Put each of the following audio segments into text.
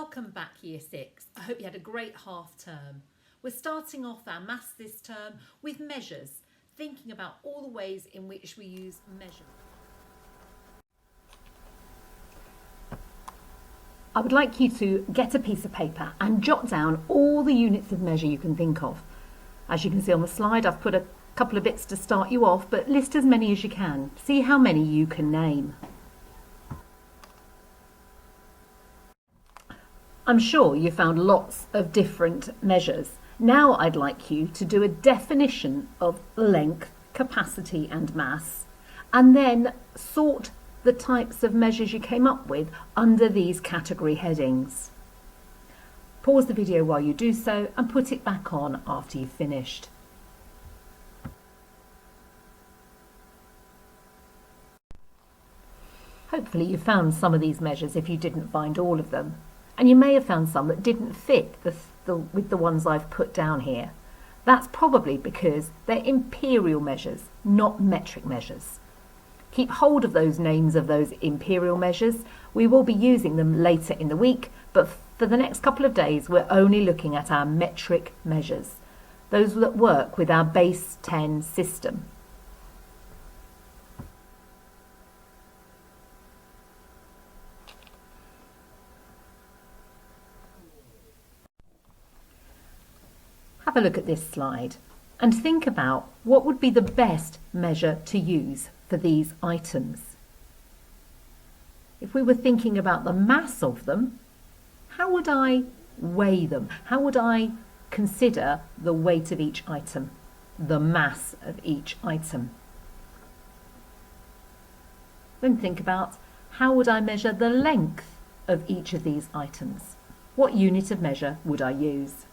Welcome back Year 6. I hope you had a great half term. We're starting off our maths this term with measures, thinking about all the ways in which we use measure. I would like you to get a piece of paper and jot down all the units of measure you can think of. As you can see on the slide, I've put a couple of bits to start you off, but list as many as you can. See how many you can name. I'm sure you found lots of different measures. Now I'd like you to do a definition of length, capacity and mass, and then sort the types of measures you came up with under these category headings. Pause the video while you do so and put it back on after you've finished. Hopefully you found some of these measures if you didn't find all of them. And you may have found some that didn't fit with the ones I've put down here. That's probably because they're imperial measures, not metric measures. Keep hold of those names of those imperial measures. We will be using them later in the week, but for the next couple of days we're only looking at our metric measures, those that work with our base 10 system. Have a look at this slide and think about what would be the best measure to use for these items. If we were thinking about the mass of them, how would I weigh them? How would I consider the weight of each item, the mass of each item? Then think about how would I measure the length of each of these items? What unit of measure would I use?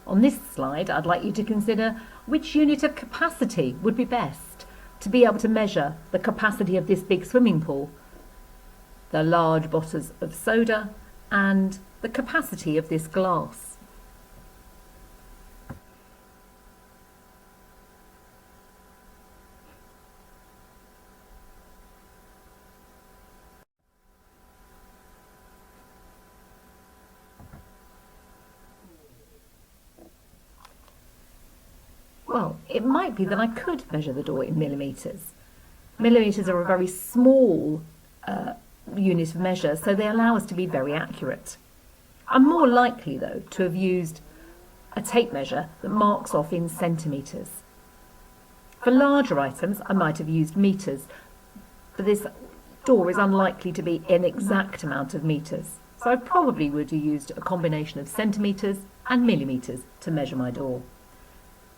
On this slide, I'd like you to consider which unit of capacity would be best to be able to measure the capacity of this big swimming pool, the large bottles of soda, and the capacity of this glass. Well, it might be that I could measure the door in millimetres. Millimetres are a very small unit of measure, so they allow us to be very accurate. I'm more likely, though, to have used a tape measure that marks off in centimetres. For larger items, I might have used metres, but this door is unlikely to be an exact amount of metres, so I probably would have used a combination of centimetres and millimetres to measure my door.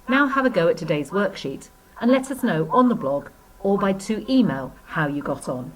Now have a go at today's worksheet and let us know on the blog or by email how you got on.